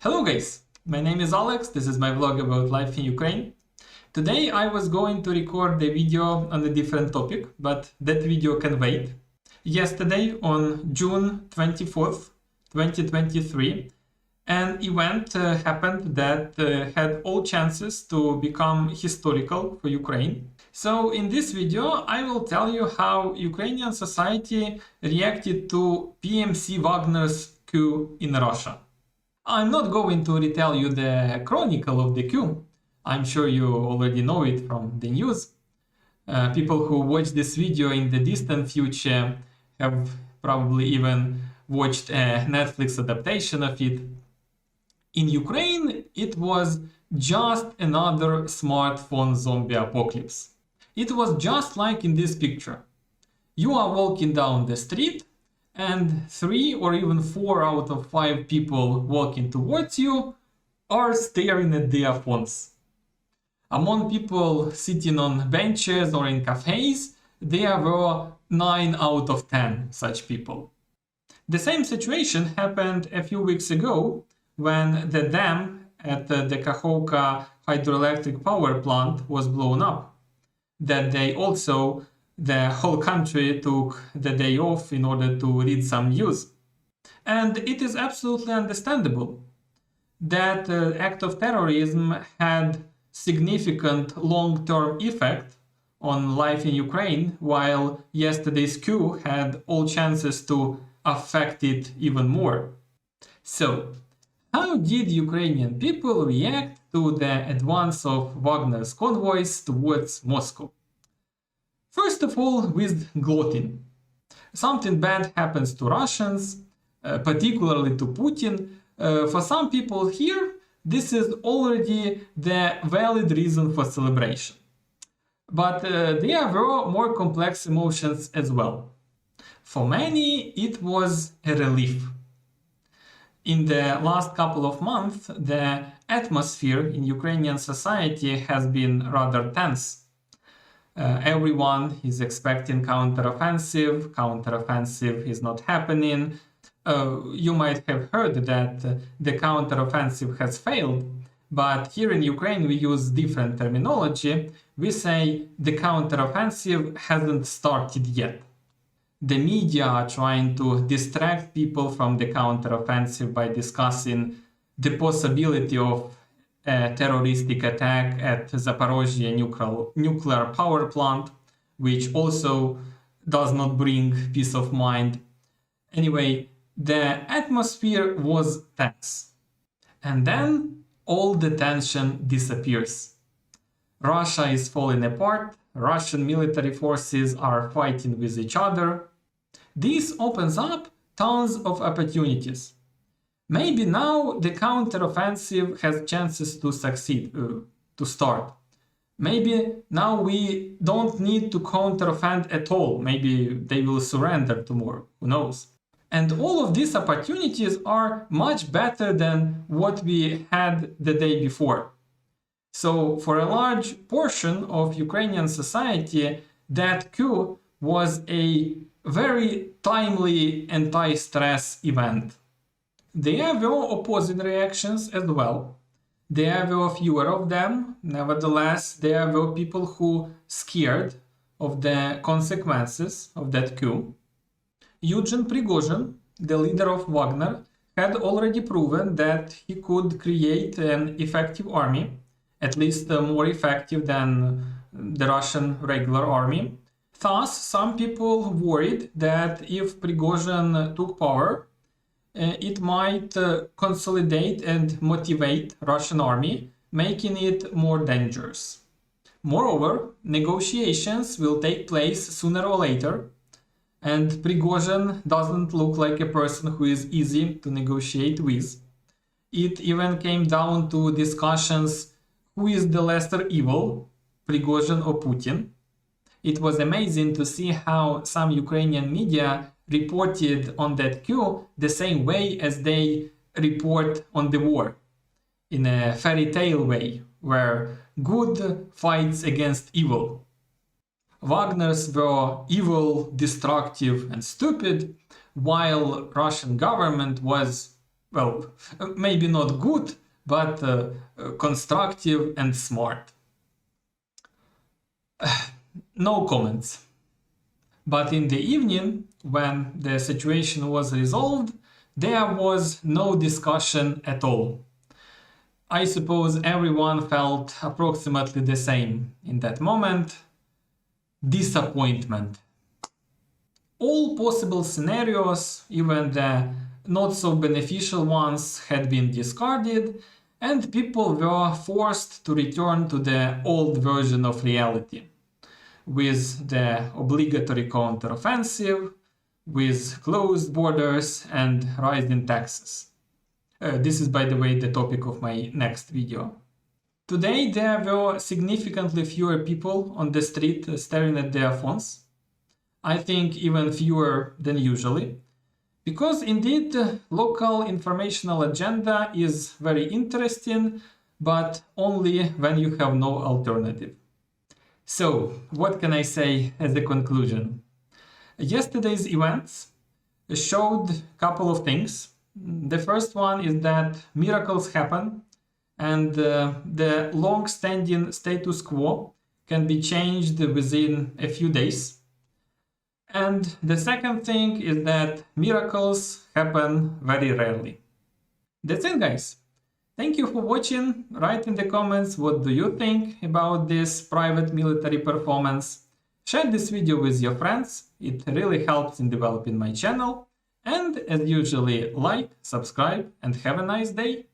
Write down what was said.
Hello guys, my name is Alex, this is my vlog about life in Ukraine. Today I was going to record a video on a different topic, but that video can wait. Yesterday on June 24th, 2023, an event happened that had all chances to become historical for Ukraine. So in this video I will tell you how Ukrainian society reacted to PMC Wagner's coup in Russia. I'm not going to retell you the chronicle of the coup. I'm sure you already know it from the news. People who watch this video in the distant future have probably even watched a Netflix adaptation of it. In Ukraine, it was just another smartphone zombie apocalypse. It was just like in this picture. You are walking down the street, and 3 or even 4 out of 5 people walking towards you are staring at their phones. Among people sitting on benches or in cafes, there were 9 out of 10 such people. The same situation happened a few weeks ago when the dam at the Kakhovka hydroelectric power plant was blown up. That day also, the whole country took the day off in order to read some news. And it is absolutely understandable. That act of terrorism had significant long-term effect on life in Ukraine, while yesterday's coup had all chances to affect it even more. So, how did Ukrainian people react to the advance of Wagner's convoys towards Moscow? First of all, with gloating. Something bad happens to Russians, particularly to Putin. For some people here, this is already the valid reason for celebration. But there were more complex emotions as well. For many, it was a relief. In the last couple of months, the atmosphere in Ukrainian society has been rather tense. Everyone is expecting counteroffensive. Counteroffensive is not happening. You might have heard that the counteroffensive has failed, but here in Ukraine we use different terminology. We say the counteroffensive hasn't started yet. The media are trying to distract people from the counteroffensive by discussing the possibility of a terroristic attack at Zaporozhye nuclear power plant, which also does not bring peace of mind. Anyway, the atmosphere was tense. And then all the tension disappears. Russia is falling apart, Russian military forces are fighting with each other. This opens up tons of opportunities. Maybe now the counteroffensive has chances to succeed, to start. Maybe now we don't need to counteroffend at all. Maybe they will surrender tomorrow, who knows. And all of these opportunities are much better than what we had the day before. So for a large portion of Ukrainian society, that coup was a very timely anti-stress event. There were opposing reactions as well. There were fewer of them. Nevertheless, there were people who scared of the consequences of that coup. Eugene Prigozhin, the leader of Wagner, had already proven that he could create an effective army, at least more effective than the Russian regular army. Thus, some people worried that if Prigozhin took power, it might consolidate and motivate Russian army, making it more dangerous. Moreover, negotiations will take place sooner or later, and Prigozhin doesn't look like a person who is easy to negotiate with. It even came down to discussions who is the lesser evil, Prigozhin or Putin. It was amazing to see how some Ukrainian media reported on that coup the same way as they report on the war, in a fairy tale way, where good fights against evil. Wagners were evil, destructive and stupid, while Russian government was well, maybe not good, but constructive and smart. No comments. But in the evening, when the situation was resolved, there was no discussion at all. I suppose everyone felt approximately the same in that moment. Disappointment. All possible scenarios, even the not so beneficial ones, had been discarded, and people were forced to return to the old version of reality, with the obligatory counteroffensive, with closed borders and rising taxes. This is, by the way, the topic of my next video. Today there were significantly fewer people on the street staring at their phones. I think even fewer than usually, because indeed local informational agenda is very interesting, but only when you have no alternative. So, what can I say as a conclusion? Yesterday's events showed a couple of things. The first one is that miracles happen, and the long-standing status quo can be changed within a few days. And the second thing is that miracles happen very rarely. That's it, guys. Thank you for watching. Write in the comments what do you think about this private military performance. Share this video with your friends. It really helps in developing my channel. And as usually, like, subscribe, and have a nice day.